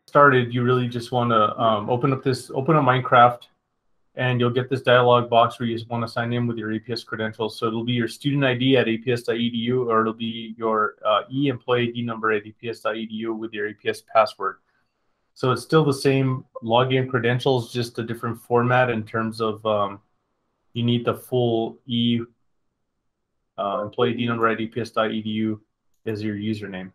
started, you really just want to open up Minecraft, and you'll get this dialog box where you just want to sign in with your APS credentials. So it'll be your student ID at aps.edu, or it'll be your e-employee ID number at aps.edu with your APS password. So it's still the same login credentials, just a different format in terms of you need the full employee ID number at aps.edu as your username.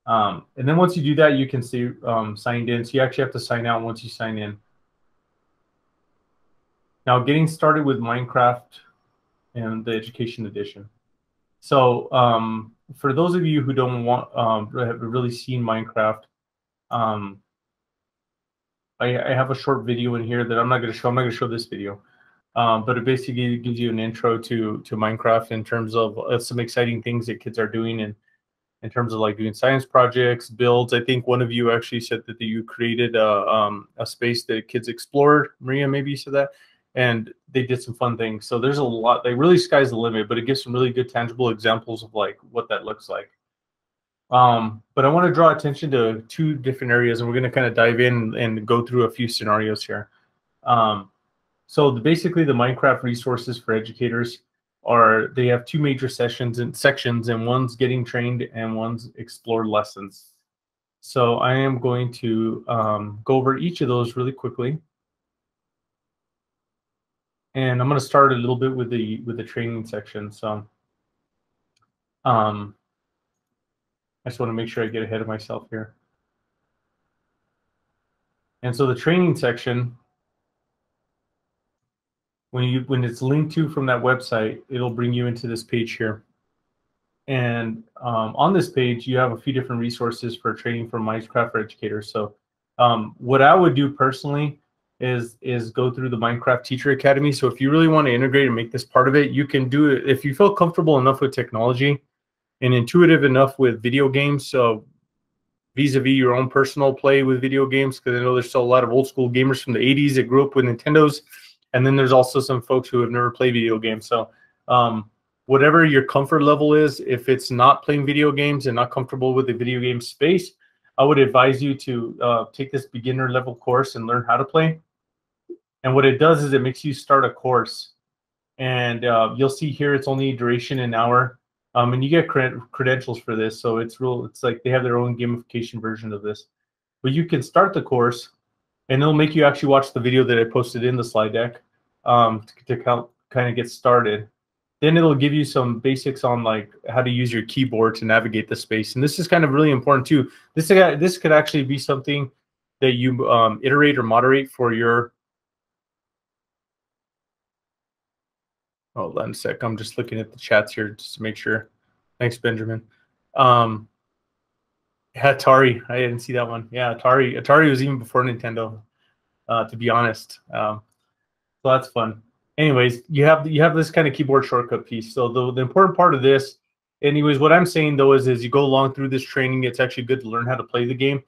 And then once you do that, you can see signed in. So you actually have to sign out once you sign in. Now, getting started with Minecraft and the Education Edition. So for those of you who don't have really seen Minecraft, I have a short video in here that I'm not going to show. I'm not going to show this video, but it basically gives you an intro to Minecraft in terms of some exciting things that kids are doing, and in terms of like doing science projects, builds. I think one of you actually said that you created a space that kids explored. Maria, maybe you said that, and they did some fun things. So there's a lot. They really, sky's the limit, but it gives some really good tangible examples of like what that looks like. But I want to draw attention to two different areas, and we're going to kind of dive in and go through a few scenarios here. So basically, the Minecraft resources for educators they have two major sections, and one's getting trained and one's explore lessons. So I am going to go over each of those really quickly, and I'm going to start a little bit with the training section. So I just want to make sure I get ahead of myself here. And so the training section, when it's linked to from that website, it'll bring you into this page here. And on this page, you have a few different resources for training for Minecraft for educators. So what I would do personally is go through the Minecraft Teacher Academy. So if you really want to integrate and make this part of it, you can do it if you feel comfortable enough with technology and intuitive enough with video games. So vis-a-vis your own personal play with video games, because I know there's still a lot of old school gamers from the 80s that grew up with Nintendos. And then there's also some folks who have never played video games. So whatever your comfort level is, if it's not playing video games and not comfortable with the video game space, I would advise you to take this beginner level course and learn how to play. And what it does is it makes you start a course. And you'll see here it's only duration an hour. And you get credentials for this. So it's like they have their own gamification version of this. But you can start the course, and it'll make you actually watch the video that I posted in the slide deck to kind of get started. Then it'll give you some basics on like how to use your keyboard to navigate the space. And this is kind of really important too. This could actually be something that you iterate or moderate for your. Hold on a sec. I'm just looking at the chats here just to make sure. Thanks, Benjamin. Yeah, Atari. I didn't see that one. Yeah, Atari. Atari was even before Nintendo, to be honest. So that's fun. Anyways, you have this kind of keyboard shortcut piece. So the important part of this, anyways, what I'm saying though is you go along through this training, it's actually good to learn how to play the game.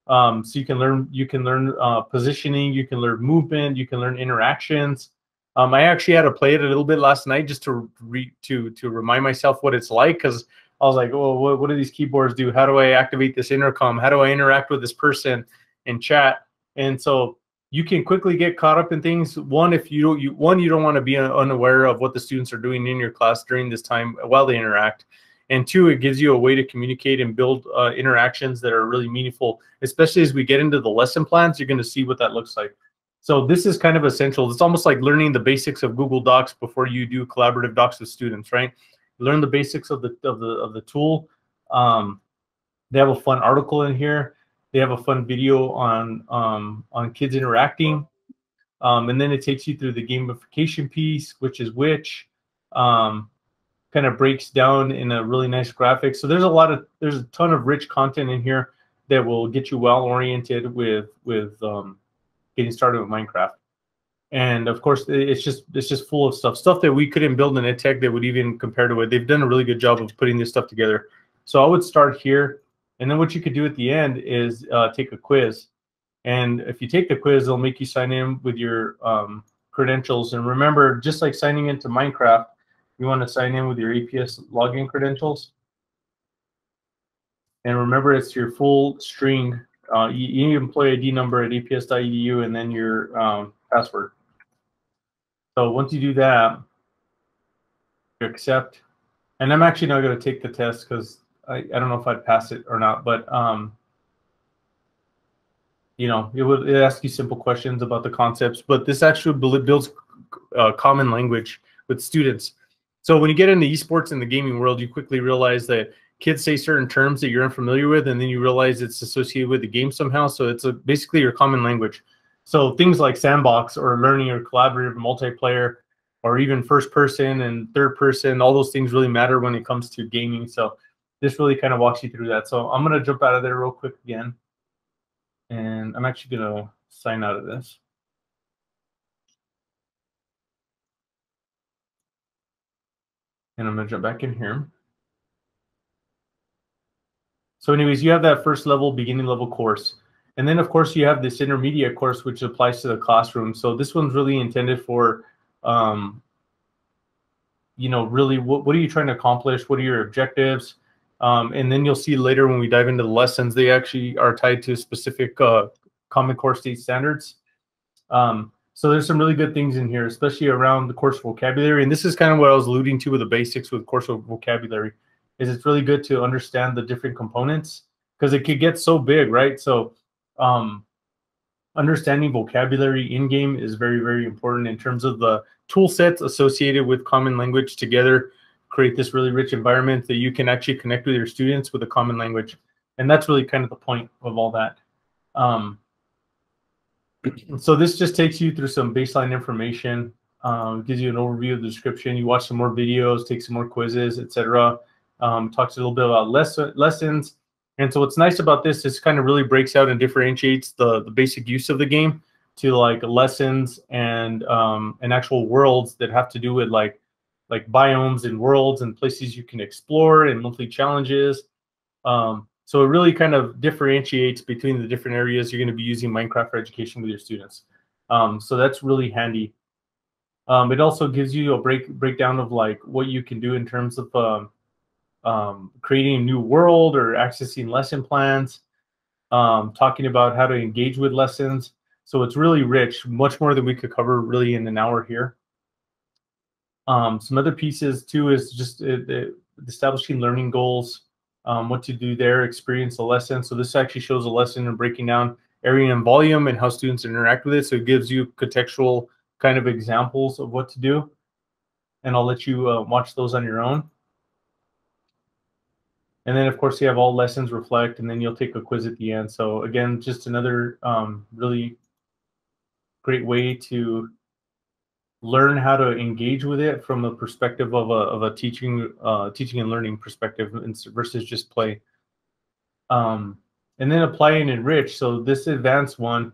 So you can learn positioning, you can learn movement, you can learn interactions. I actually had to play it a little bit last night just to remind myself what it's like, because I was like, oh, what do these keyboards do? How do I activate this intercom? How do I interact with this person in chat? And so you can quickly get caught up in things. One, if you don't want to be unaware of what the students are doing in your class during this time while they interact. And two, it gives you a way to communicate and build interactions that are really meaningful, especially as we get into the lesson plans. You're going to see what that looks like. So this is kind of essential. It's almost like learning the basics of Google Docs before you do collaborative docs with students, right? Learn the basics of the tool. They have a fun article in here. They have a fun video on kids interacting, and then it takes you through the gamification piece, which is kind of breaks down in a really nice graphic. So there's a ton of rich content in here that will get you well oriented with getting started with Minecraft. And of course, it's just full of stuff that we couldn't build in EdTech that would even compare to it. They've done a really good job of putting this stuff together. So I would start here, and then what you could do at the end is take a quiz. And if you take the quiz, it'll make you sign in with your credentials. And remember, just like signing into Minecraft, you want to sign in with your APS login credentials. And remember, it's your full string You need employee ID number at aps.edu and then your password. So once you do that, you accept. And I'm actually not going to take the test because I don't know if I'd pass it or not, but you know, it asks you simple questions about the concepts, but this actually builds common language with students. So when you get into esports in the gaming world, you quickly realize that kids say certain terms that you're unfamiliar with, and then you realize it's associated with the game somehow. So it's basically your common language. So things like sandbox or learning or collaborative multiplayer, or even first person and third person, all those things really matter when it comes to gaming. So this really kind of walks you through that. So I'm going to jump out of there real quick again. And I'm actually going to sign out of this. And I'm going to jump back in here. So anyways, you have that first level, beginning level course. And then, of course, you have this intermediate course, which applies to the classroom. So this one's really intended for, you know, really what are you trying to accomplish? What are your objectives? And then you'll see later when we dive into the lessons, they actually are tied to specific Common Core state standards. So there's some really good things in here, especially around the course vocabulary. And this is kind of what I was alluding to with the basics with course vocabulary, is it's really good to understand the different components because it could get so big, right? So understanding vocabulary in-game is very, very important in terms of the tool sets associated with common language together, create this really rich environment that you can actually connect with your students with a common language. And that's really kind of the point of all that. So this just takes you through some baseline information, gives you an overview of the description. You watch some more videos, take some more quizzes, etc. Talks a little bit about lessons. And so what's nice about this is kind of really breaks out and differentiates the basic use of the game to like lessons and actual worlds that have to do with like biomes and worlds and places you can explore and monthly challenges. So it really kind of differentiates between the different areas you're going to be using Minecraft for education with your students. So that's really handy. It also gives you a breakdown of like what you can do in terms of creating a new world or accessing lesson plans, talking about how to engage with lessons. So it's really rich, much more than we could cover really in an hour here. Some other pieces too is just establishing learning goals, what to do there, experience the lesson. So this actually shows a lesson and breaking down area and volume and how students interact with it. So it gives you contextual kind of examples of what to do. And I'll let you watch those on your own. And then, of course, you have all lessons reflect, and then you'll take a quiz at the end. So again, just another really great way to learn how to engage with it from the perspective of a teaching and learning perspective versus just play. And then apply and enrich. So this advanced one,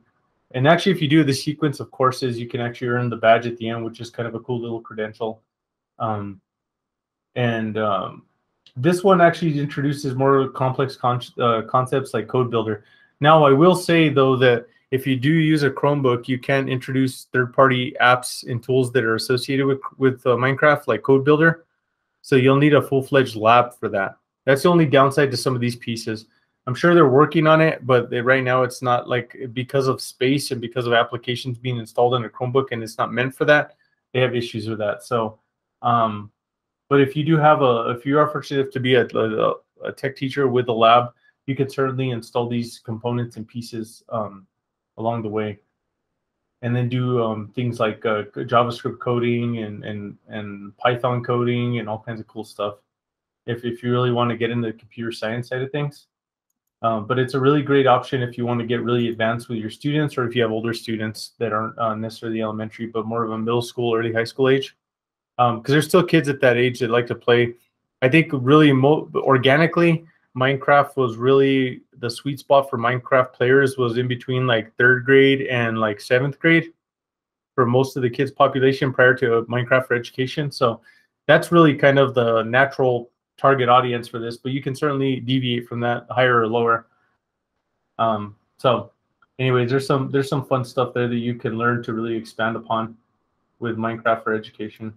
and actually if you do the sequence of courses, you can actually earn the badge at the end, which is kind of a cool little credential. This one actually introduces more complex concepts like code builder. Now, I will say, though, that if you do use a Chromebook, you can introduce third-party apps and tools that are associated with Minecraft, like code builder. So you'll need a full-fledged lab for that. That's the only downside to some of these pieces. I'm sure they're working on it, but right now it's not, like, because of space and because of applications being installed on a Chromebook and it's not meant for that, they have issues with that. So, but if you do have if you are fortunate to be a tech teacher with a lab, you could certainly install these components and pieces along the way, and then do things like JavaScript coding and Python coding and all kinds of cool stuff. If you really want to get into the computer science side of things, but it's a really great option if you want to get really advanced with your students, or if you have older students that aren't necessarily elementary, but more of a middle school, early high school age. Because there's still kids at that age that like to play. I think really organically, Minecraft was really the sweet spot for Minecraft players was in between like 3rd grade and like 7th grade for most of the kids' population prior to Minecraft for education. So that's really kind of the natural target audience for this, but you can certainly deviate from that higher or lower. So anyways, there's some fun stuff there that you can learn to really expand upon with Minecraft for education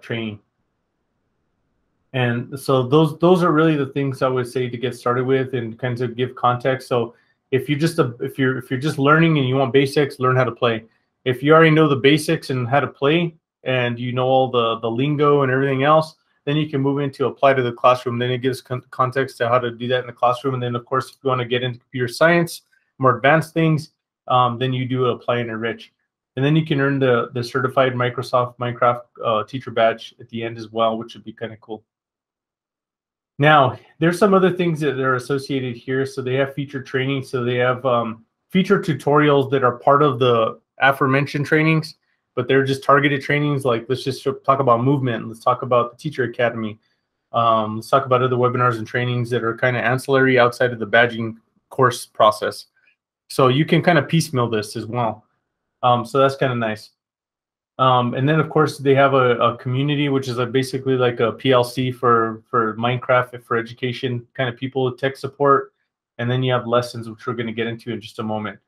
training. And so those are really the things I would say to get started with and kind of give context. So If you're just learning and you want basics, learn how to play. If you already know the basics and how to play, and you know all the lingo and everything else, then you can move into apply to the classroom. Then it gives context to how to do that in the classroom. And then, of course, if you want to get into computer science, more advanced things, then you do apply and enrich. And then you can earn the certified Microsoft Minecraft teacher badge at the end as well, which would be kind of cool. Now, there's some other things that are associated here. So they have featured training. So they have featured tutorials that are part of the aforementioned trainings, but they're just targeted trainings. Like, let's just talk about movement. Let's talk about the Teacher Academy. Let's talk about other webinars and trainings that are kind of ancillary outside of the badging course process. So you can kind of piecemeal this as well. So that's kind of nice. And then, of course, they have a community, which is basically like a PLC for Minecraft, for education kind of people, tech support. And then you have lessons, which we're going to get into in just a moment.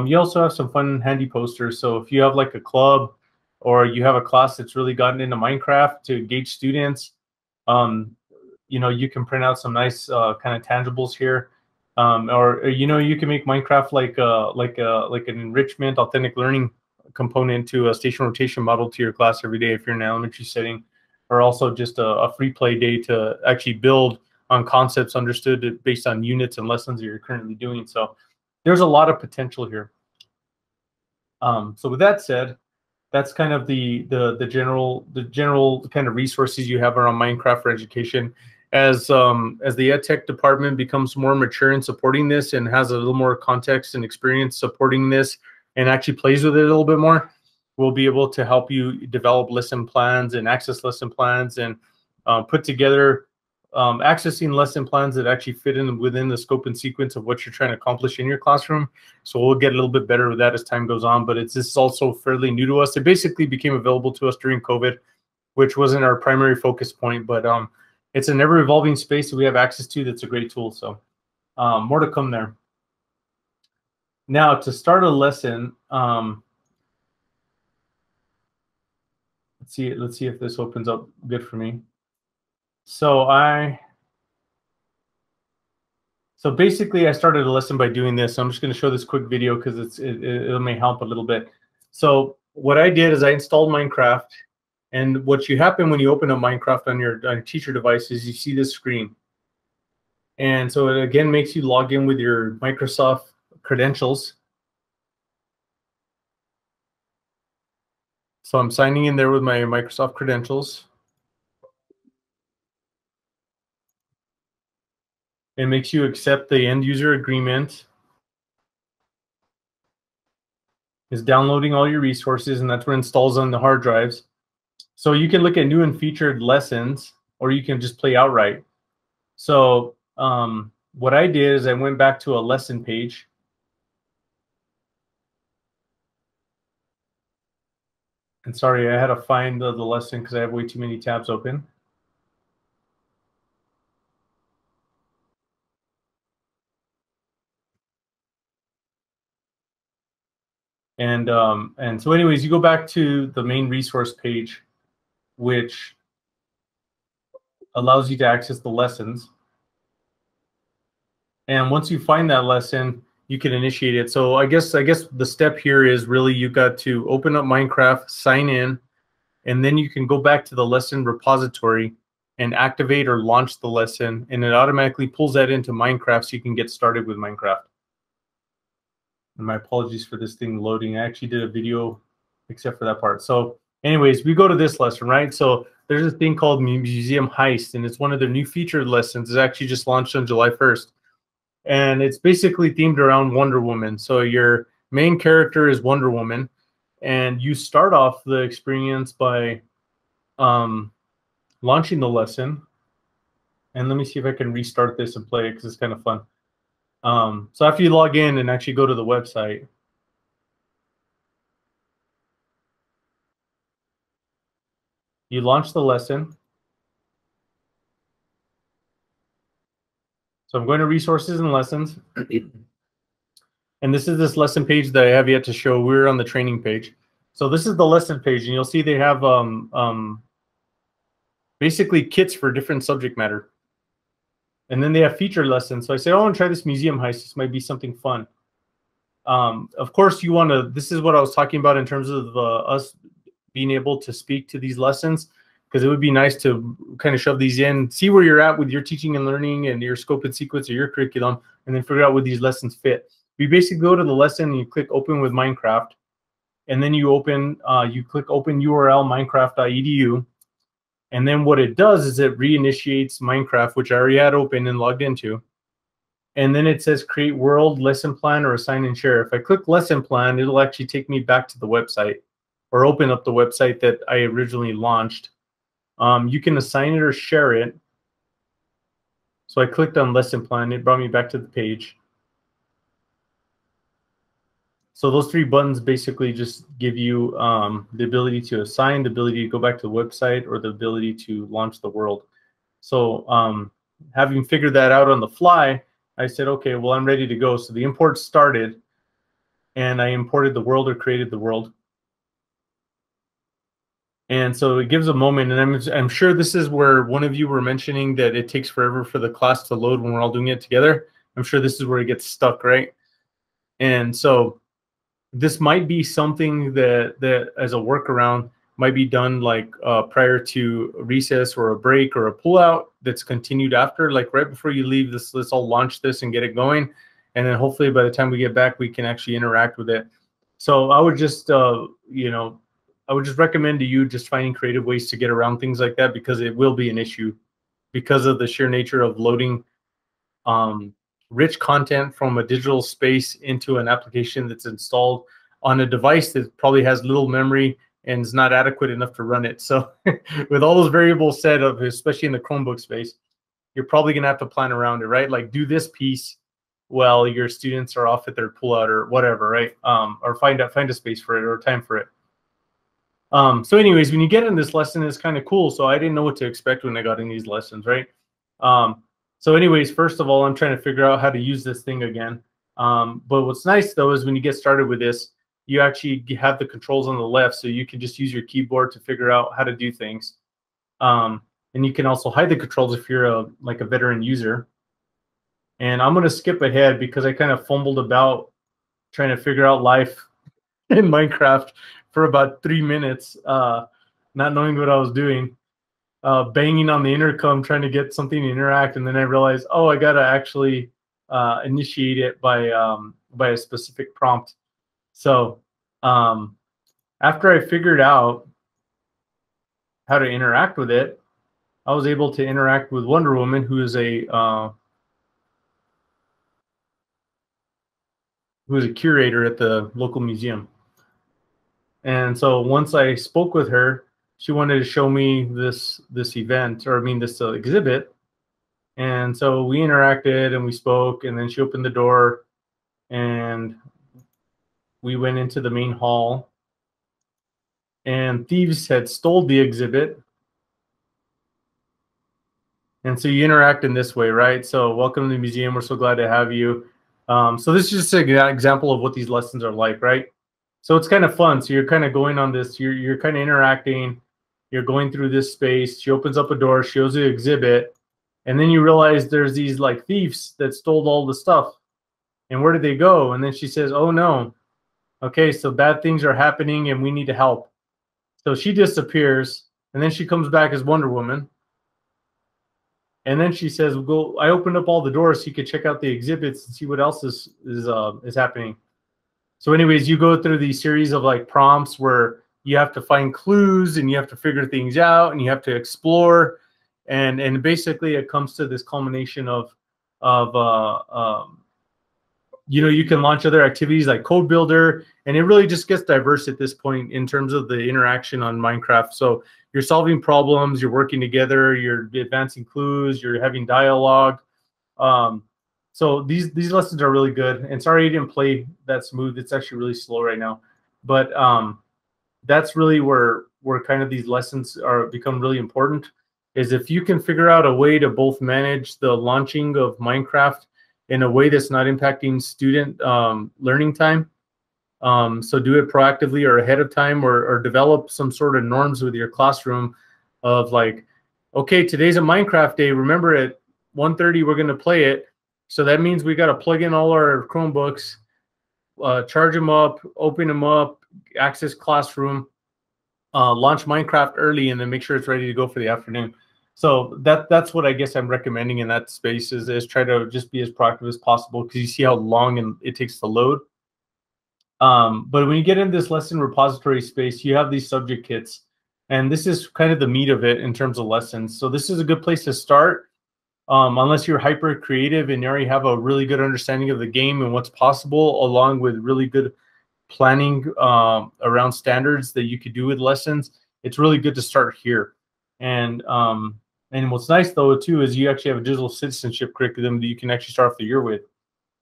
You also have some fun, handy posters. So if you have like a club or you have a class that's really gotten into Minecraft to engage students, you know, you can print out some nice kind of tangibles here. Or you know, you can make Minecraft like an enrichment, authentic learning component to a station rotation model to your class every day if you're in an elementary setting, or also just a free play day to actually build on concepts understood based on units and lessons that you're currently doing. So there's a lot of potential here. So with that said, that's kind of the general kind of resources you have around Minecraft for education. As the ed tech department becomes more mature in supporting this and has a little more context and experience supporting this and actually plays with it a little bit more, we'll be able to help you develop lesson plans and access lesson plans and put together accessing lesson plans that actually fit in within the scope and sequence of what you're trying to accomplish in your classroom. So we'll get a little bit better with that as time goes on, but this is also fairly new to us. It basically became available to us during COVID, which wasn't our primary focus point, but it's an ever-evolving space that we have access to. That's a great tool. So more to come there. Now, to start a lesson, let's see if this opens up good for me. So basically, I started a lesson by doing this. I'm just going to show this quick video because it may help a little bit. So what I did is I installed Minecraft. And what you happen when you open up Minecraft on your teacher device is you see this screen. And so it again makes you log in with your Microsoft credentials. So I'm signing in there with my Microsoft credentials. It makes you accept the end user agreement. It's downloading all your resources, and that's what installs on the hard drives. So you can look at new and featured lessons, or you can just play outright. So what I did is I went back to a lesson page. And sorry, I had to find the lesson because I have way too many tabs open. And so anyways, you go back to the main resource page, which allows you to access the lessons. And once you find that lesson, you can initiate it. So I guess the step here is really you got to open up Minecraft, sign in, and then you can go back to the lesson repository and activate or launch the lesson, and it automatically pulls that into Minecraft so you can get started with Minecraft. And my apologies for this thing loading. I actually did a video except for that part. So anyways, we go to this lesson, right? So there's a thing called Museum Heist, and it's one of their new featured lessons. It's actually just launched on July 1st. And it's basically themed around Wonder Woman. So your main character is Wonder Woman, and you start off the experience by launching the lesson. And let me see if I can restart this and play it because it's kind of fun. So after you log in and actually go to the website, you launch the lesson. So I'm going to resources and lessons. And this is this lesson page that I have yet to show. We're on the training page. So this is the lesson page, and you'll see they have basically kits for different subject matter. And then they have feature lessons. So I said, oh, I want to try this museum heist. This might be something fun. Of course, you want to, this is what I was talking about in terms of us being able to speak to these lessons, because it would be nice to kind of shove these in, see where you're at with your teaching and learning and your scope and sequence of your curriculum, and then figure out where these lessons fit. We basically go to the lesson and you click open with Minecraft, and then you open, you click open URL minecraft.edu, and then what it does is it reinitiates Minecraft, which I already had open and logged into. And then it says create world, lesson plan, or assign and share. If I click lesson plan, it'll actually take me back to the website or open up the website that I originally launched. You can assign it or share it. So I clicked on lesson plan. It brought me back to the page. So those three buttons basically just give you the ability to assign, the ability to go back to the website, or the ability to launch the world. So having figured that out on the fly, I said, okay, well, I'm ready to go. So the import started, and I imported the world or created the world. And so it gives a moment, and I'm sure this is where one of you were mentioning that it takes forever for the class to load when we're all doing it together. I'm sure this is where it gets stuck, right? And so this might be something that as a workaround might be done like prior to recess or a break or a pullout that's continued after, like right before you leave this, let's all launch this and get it going. And then hopefully by the time we get back, we can actually interact with it. So I would just, you know, I would just recommend to you just finding creative ways to get around things like that, because it will be an issue because of the sheer nature of loading rich content from a digital space into an application that's installed on a device that probably has little memory and is not adequate enough to run it. So with all those variables set up, especially in the Chromebook space, you're probably going to have to plan around it, right? Like do this piece while your students are off at their pullout or whatever, right? Or find a space for it or time for it. So anyways, when you get in this lesson, it's kind of cool. So I didn't know what to expect when I got in these lessons, right? So anyways, first of all, I'm trying to figure out how to use this thing again. But what's nice though is when you get started with this, you actually have the controls on the left, so you can just use your keyboard to figure out how to do things. And you can also hide the controls if you're like a veteran user. And I'm going to skip ahead because I kind of fumbled about trying to figure out life in Minecraft for about 3 minutes, not knowing what I was doing, banging on the intercom trying to get something to interact, and then I realized, oh, I got to actually initiate it by a specific prompt. So after I figured out how to interact with it, I was able to interact with Wonder Woman, who is a curator at the local museum. And so once I spoke with her, she wanted to show me this event, or I mean this exhibit. And so we interacted and we spoke, and then she opened the door and we went into the main hall, and thieves had stole the exhibit. And so you interact in this way, right? So welcome to the museum. We're so glad to have you. So this is just an example of what these lessons are like, right? So it's kind of fun. So you're kind of going on this, you're kind of interacting, you're going through this space. She opens up a door, shows you the exhibit, and then you realize there's these like thieves that stole all the stuff. And where did they go? And then she says, oh no, okay, so bad things are happening and we need to help. So she disappears, and then she comes back as Wonder Woman. And then she says, "Go." I opened up all the doors so you could check out the exhibits and see what else is happening. So, anyways, you go through these series of like prompts where you have to find clues and you have to figure things out and you have to explore, and basically it comes to this culmination of you know, you can launch other activities like Code Builder, and it really just gets diverse at this point in terms of the interaction on Minecraft. So you're solving problems, you're working together, you're advancing clues, you're having dialogue. So these lessons are really good. And sorry I didn't play that smooth. It's actually really slow right now. But that's really where kind of these lessons become really important, is if you can figure out a way to both manage the launching of Minecraft in a way that's not impacting student learning time. So do it proactively or ahead of time, or develop some sort of norms with your classroom of like, okay, today's a Minecraft day. Remember at 1:30 we're going to play it. So that means we got to plug in all our Chromebooks, charge them up, open them up, access Classroom, launch Minecraft early, and then make sure it's ready to go for the afternoon. So that's what I guess I'm recommending in that space is try to just be as proactive as possible, because you see how long it takes to load. But when you get in this lesson repository space, you have these subject kits, and this is kind of the meat of it in terms of lessons. So this is a good place to start, unless you're hyper creative and you already have a really good understanding of the game and what's possible, along with really good planning around standards that you could do with lessons. It's really good to start here. And what's nice though too is you actually have a digital citizenship curriculum that you can actually start off the year with.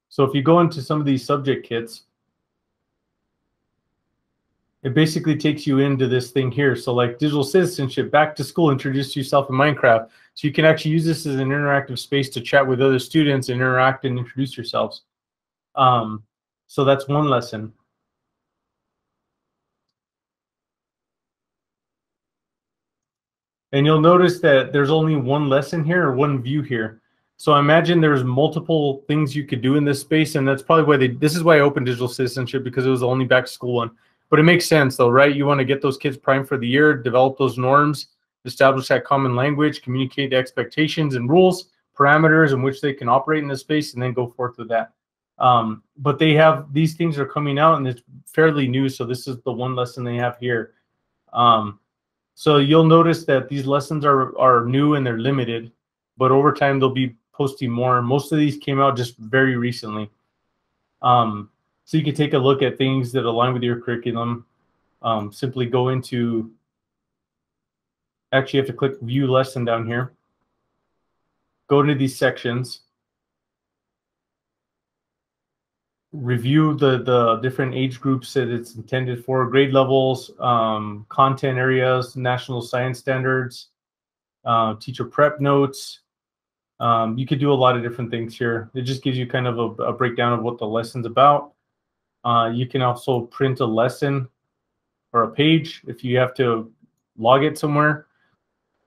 So if you go into some of these subject kits, it basically takes you into this thing here. So like digital citizenship, back to school, introduce yourself in Minecraft. So you can actually use this as an interactive space to chat with other students and interact and introduce yourselves. So that's one lesson. And you'll notice that there's only one lesson here or one view here. So I imagine there's multiple things you could do in this space, and that's probably why this is why I opened digital citizenship, because it was the only back to school one. But it makes sense though, right? You want to get those kids primed for the year, develop those norms, establish that common language, communicate the expectations and rules, parameters in which they can operate in this space, and then go forth with that. But they have, these things are coming out and it's fairly new. So this is the one lesson they have here. So you'll notice that these lessons are new and they're limited, but over time they'll be posting more. Most of these came out just very recently. So you can take a look at things that align with your curriculum. Simply go into, actually you have to click view lesson down here. Go into these sections. Review the different age groups that it's intended for, grade levels, content areas, national science standards, teacher prep notes. You could do a lot of different things here. It just gives you kind of a breakdown of what the lesson's about. You can also print a lesson or a page if you have to log it somewhere.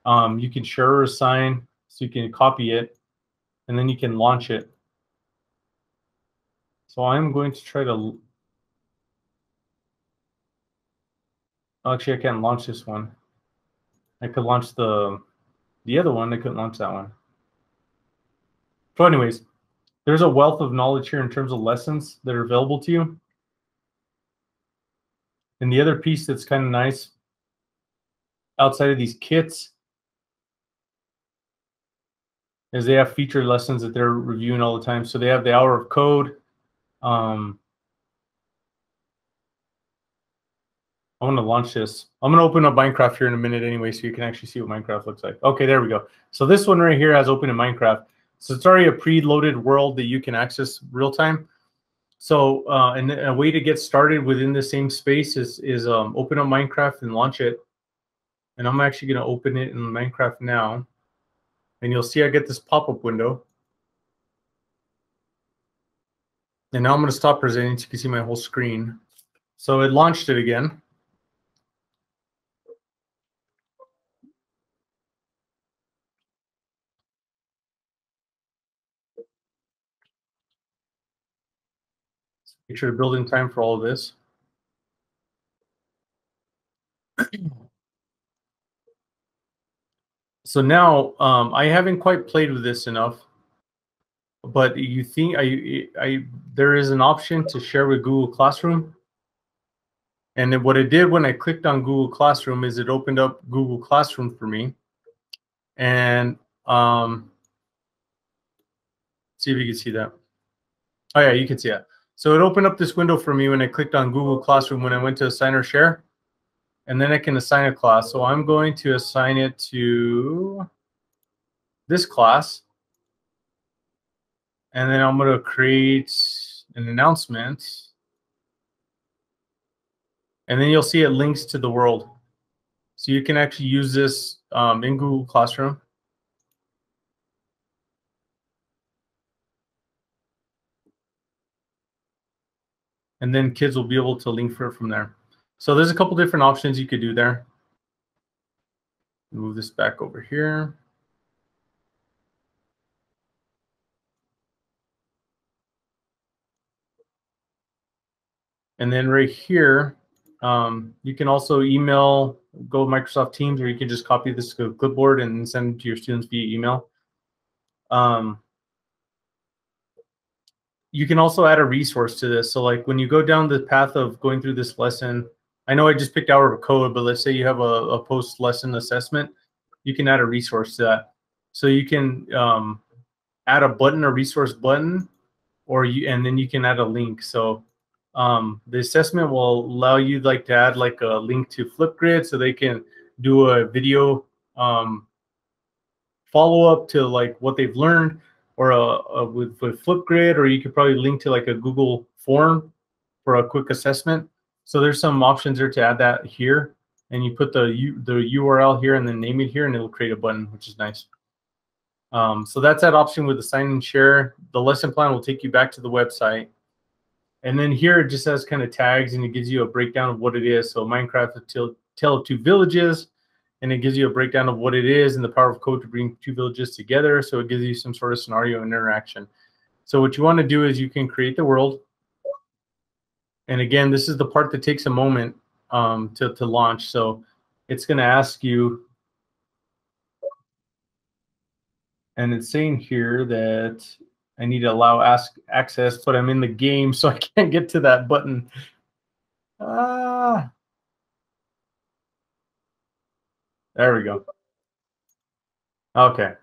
You can share or assign, so you can copy it, and then you can launch it. So I'm going to try to, actually I can't launch this one. I could launch the other one. I couldn't launch that one. So anyways, there's a wealth of knowledge here in terms of lessons that are available to you. And the other piece that's kind of nice outside of these kits is they have featured lessons that they're reviewing all the time. So they have the hour of code. I want to launch this. I'm going to open up Minecraft here in a minute anyway, so you can actually see what Minecraft looks like. Okay, there we go. So this one right here has open in Minecraft. So it's already a pre-loaded world that you can access real time. So and a way to get started within the same space is open up Minecraft and launch it. And I'm actually going to open it in Minecraft now. And you'll see I get this pop-up window. And now I'm going to stop presenting so you can see my whole screen. So it launched it again. Make sure to build in time for all of this. So now I haven't quite played with this enough, but you think there is an option to share with Google Classroom. And then what it did when I clicked on Google Classroom is it opened up Google Classroom for me. And see if you can see that. Oh yeah, you can see that. So it opened up this window for me when I clicked on Google Classroom when I went to assign or share. And then I can assign a class. So I'm going to assign it to this class. And then I'm going to create an announcement. And then you'll see it links to the world. So you can actually use this in Google Classroom. And then kids will be able to link for it from there. So there's a couple different options you could do there. Move this back over here. And then right here, you can also email, go Microsoft Teams, or you can just copy this to a clipboard and send it to your students via email. You can also add a resource to this. So like when you go down the path of going through this lesson, I know I just picked Hour of Code, but let's say you have a post-lesson assessment, you can add a resource to that. So you can add a button, a resource button, and then you can add a link. So the assessment will allow you like to add like a link to Flipgrid, so they can do a video follow up to like what they've learned, or with Flipgrid, or you could probably link to like a Google form for a quick assessment. So there's some options there to add that here, and you put the URL here and then name it here, and it'll create a button, which is nice. So that's that option with the sign and share. The lesson plan will take you back to the website. And then here it just has kind of tags, and it gives you a breakdown of what it is. So Minecraft, a tale of two villages, and it gives you a breakdown of what it is and the power of code to bring two villages together. So it gives you some sort of scenario and interaction. So what you want to do is you can create the world. And again, this is the part that takes a moment to launch. So it's going to ask you, and it's saying here that I need to allow access, but I'm in the game, so I can't get to that button. There we go. Okay,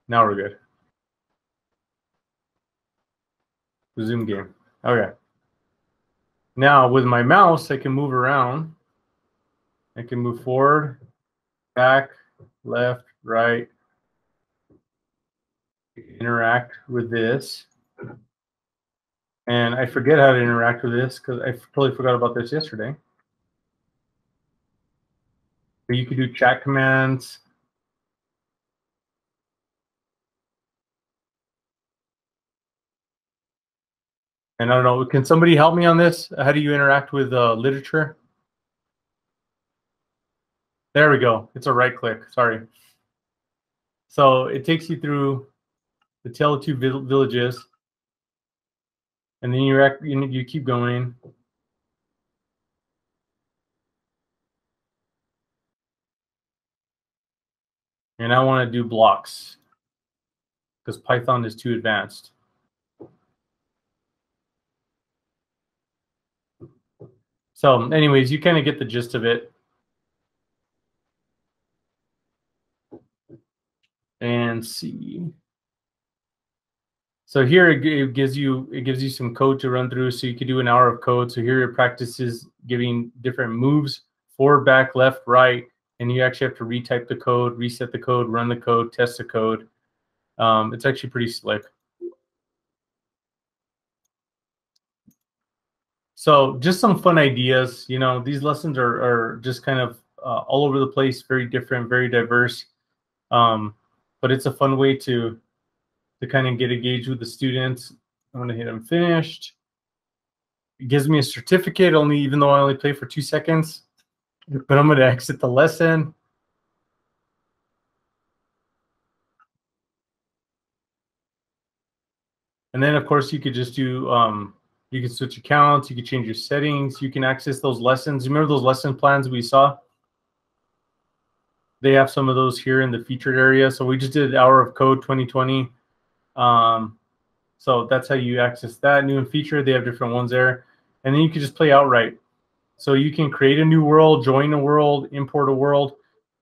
now we're good. Resume game. Okay. Now with my mouse, I can move around. I can move forward, back, left, right. Interact with this. And I forget how to interact with this because I totally forgot about this yesterday. But you can do chat commands. And I don't know, can somebody help me on this? How do you interact with literature? There we go. It's a right click. Sorry. So it takes you through the Tale of Two Villages. And then you keep going. And I want to do blocks because Python is too advanced. So anyways, you kind of get the gist of it. And see. So here it gives you some code to run through, so you could do an hour of code. So here it practices giving different moves, forward, back, left, right, and you actually have to retype the code, reset the code, run the code, test the code. It's actually pretty slick. So just some fun ideas. You know, these lessons are just kind of all over the place, very different, very diverse. But it's a fun way to kind of get engaged with the students. I'm going to hit them finished. It gives me a certificate, even though I only play for 2 seconds. But I'm going to exit the lesson. And then, of course, you could just do, you can switch accounts. You can change your settings. You can access those lessons. Remember those lesson plans we saw? They have some of those here in the featured area. So we just did Hour of Code 2020. So that's how you access that new and featured. They have different ones there. And then you can just play outright. So you can create a new world, join a world, import a world.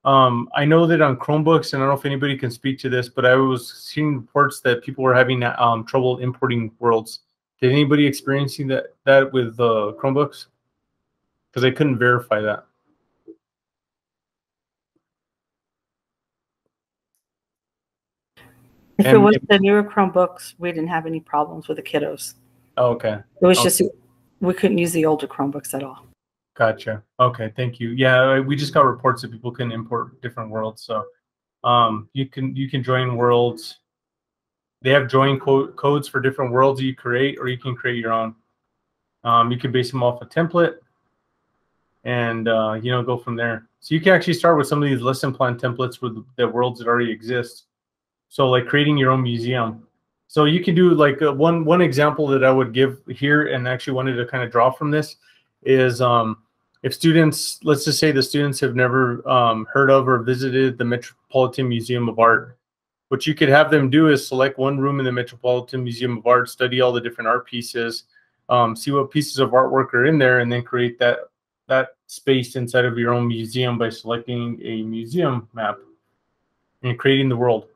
I know that on Chromebooks, and I don't know if anybody can speak to this, but I was seeing reports that people were having trouble importing worlds. Did anybody experiencing that with Chromebooks? Because I couldn't verify that. If it was the newer Chromebooks, we didn't have any problems with the kiddos. Oh, okay. It was just we couldn't use the older Chromebooks at all. Gotcha. Okay, thank you. Yeah, we just got reports that people can import different worlds. So you can join worlds. They have join codes for different worlds that you create, or you can create your own. You can base them off a template and go from there. So you can actually start with some of these lesson plan templates with the worlds that already exist. So like creating your own museum. So you can do like one example that I would give here, and actually wanted to kind of draw from this is if students, let's just say the students have never heard of or visited the Metropolitan Museum of Art. What you could have them do is select one room in the Metropolitan Museum of Art, study all the different art pieces, see what pieces of artwork are in there, and then create that space inside of your own museum by selecting a museum map and creating the world.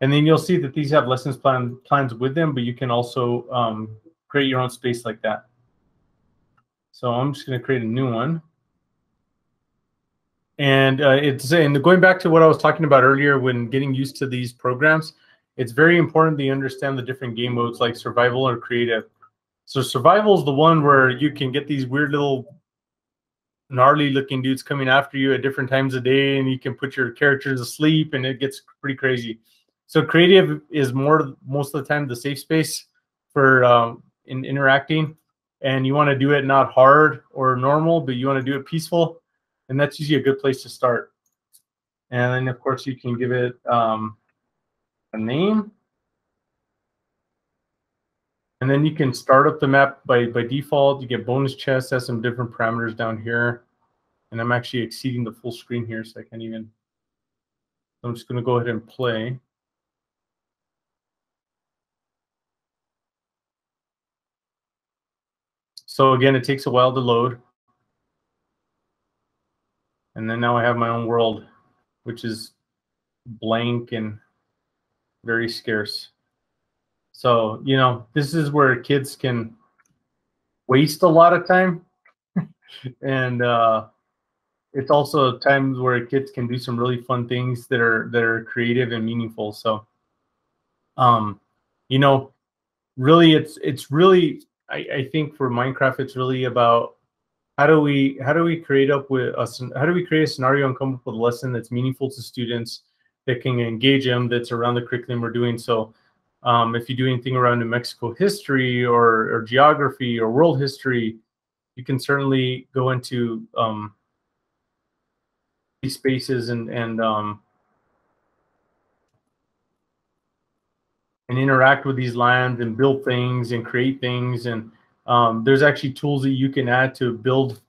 And then you'll see that these have lessons plans with them, but you can also create your own space like that. So I'm just going to create a new one. And going back to what I was talking about earlier, when getting used to these programs, it's very important that you understand the different game modes like survival or creative. So survival is the one where you can get these weird little gnarly looking dudes coming after you at different times of day, and you can put your characters asleep, and it gets pretty crazy. So creative is most of the time the safe space for in interacting, and you want to do it not hard or normal, but you want to do it peaceful, and that's usually a good place to start. And then of course you can give it a name, and then you can start up the map by default. You get bonus chests, has some different parameters down here, and I'm actually exceeding the full screen here, so I can't even. I'm just going to go ahead and play. So again, it takes a while to load. And then now I have my own world, which is blank and very scarce. So, you know, this is where kids can waste a lot of time. And it's also times where kids can do some really fun things that are creative and meaningful. So, you know, really it's really I think for Minecraft it's really about how do we create a scenario and come up with a lesson that's meaningful to students, that can engage them, that's around the curriculum we're doing. So if you do anything around New Mexico history or geography or world history, you can certainly go into these spaces and interact with these lands and build things and create things. And there's actually tools that you can add to build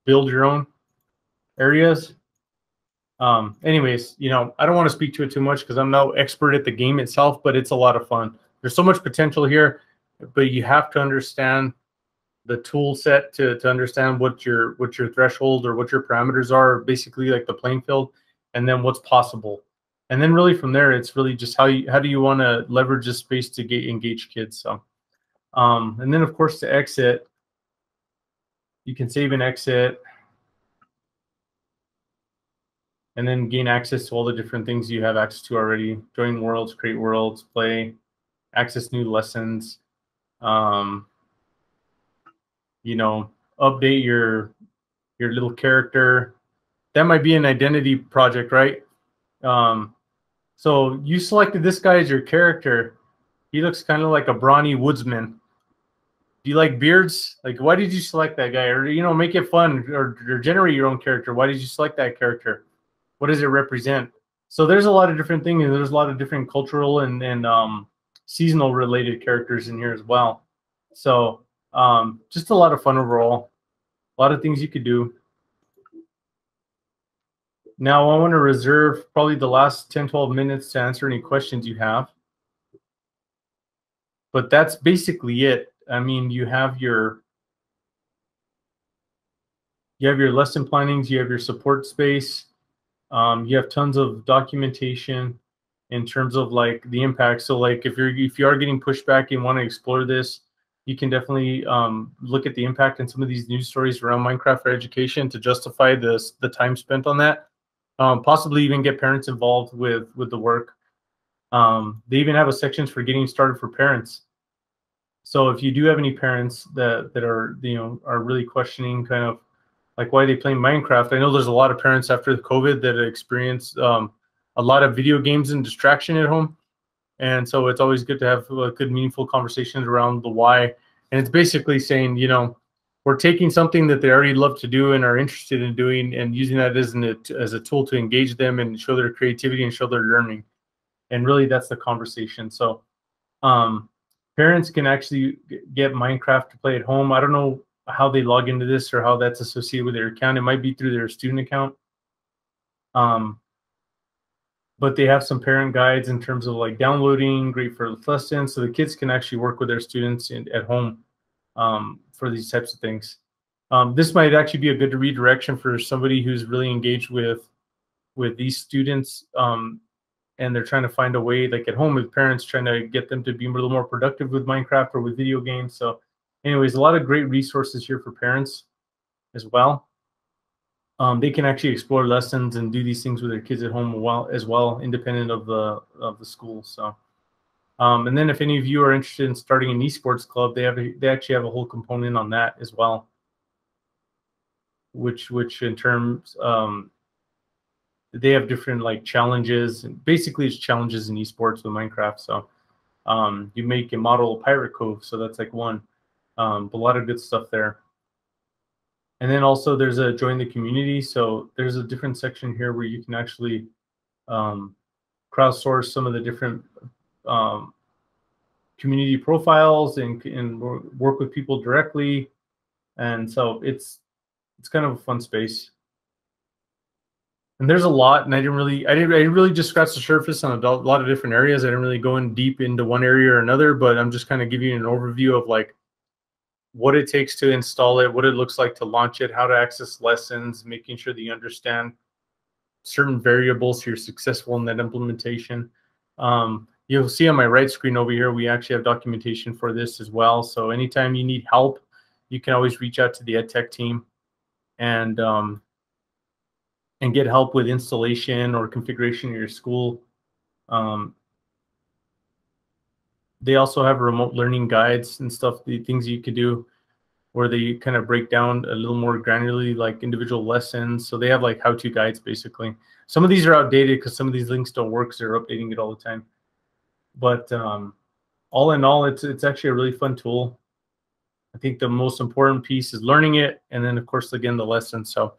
your own areas. Anyways, you know, I don't want to speak to it too much because I'm no expert at the game itself, but it's a lot of fun. There's so much potential here, but you have to understand the tool set to understand what your threshold or what your parameters are, basically like the playing field, and then what's possible. And then really from there, it's really just how do you want to leverage this space to engage kids. So, and then of course to exit, you can save and exit, and then gain access to all the different things you have access to already. Join worlds, create worlds, play, access new lessons, you know, update your little character. That might be an identity project, right? So you selected this guy as your character. He looks kind of like a brawny woodsman. Do you like beards? Like, why did you select that guy? Or, you know, make it fun, or generate your own character. Why did you select that character? What does it represent? So there's a lot of different things, and there's a lot of different cultural and seasonal related characters in here as well. So just a lot of fun overall. A lot of things you could do. Now I want to reserve probably the last 10-12 minutes to answer any questions you have. But that's basically it. I mean, you have your lesson plannings, you have your support space, you have tons of documentation in terms of like the impact. So like if you are getting pushback and want to explore this, you can definitely look at the impact in some of these news stories around Minecraft for education to justify the time spent on that. Possibly even get parents involved with the work. They even have a section for getting started for parents. So if you do have any parents that are, you know, are really questioning kind of like why they play Minecraft, I know there's a lot of parents after the COVID that experienced a lot of video games and distraction at home. And so it's always good to have good, meaningful conversations around the why. And it's basically saying, you know, we're taking something that they already love to do and are interested in doing and using that as a tool to engage them and show their creativity and show their learning. And really that's the conversation. So Parents can actually get Minecraft to play at home. I don't know how they log into this or how that's associated with their account. It might be through their student account. But they have some parent guides in terms of like downloading, great for lessons, so the kids can actually work with their students at home for these types of things. This might actually be a good redirection for somebody who's really engaged with these students, and they're trying to find a way, like at home with parents, trying to get them to be a little more productive with Minecraft or with video games. So anyways, a lot of great resources here for parents as well. They can actually explore lessons and do these things with their kids at home as well, independent of the school. So, and then if any of you are interested in starting an esports club, they actually have a whole component on that as well, which in terms they have different like challenges, and basically it's challenges in esports with Minecraft. So you make a model of Pirate Cove, so that's like one, but a lot of good stuff there. And then also there's a join the community. So there's a different section here where you can actually crowdsource some of the different community profiles and work with people directly. And so it's kind of a fun space. And there's a lot, and I didn't really just scratch the surface on a lot of different areas. I didn't really go in deep into one area or another, but I'm just kind of giving you an overview of like what it takes to install it, what it looks like to launch it, how to access lessons, making sure that you understand certain variables so you're successful in that implementation. You'll see on my right screen over here, we actually have documentation for this as well. So anytime you need help, you can always reach out to the EdTech team and get help with installation or configuration of your school. They also have remote learning guides and stuff, the things you could do where they kind of break down a little more granularly, like individual lessons. So they have like how-to guides, basically. Some of these are outdated because some of these links don't work, so they're updating it all the time. But all in all, it's actually a really fun tool. I think the most important piece is learning it, and then of course, again, the lessons. So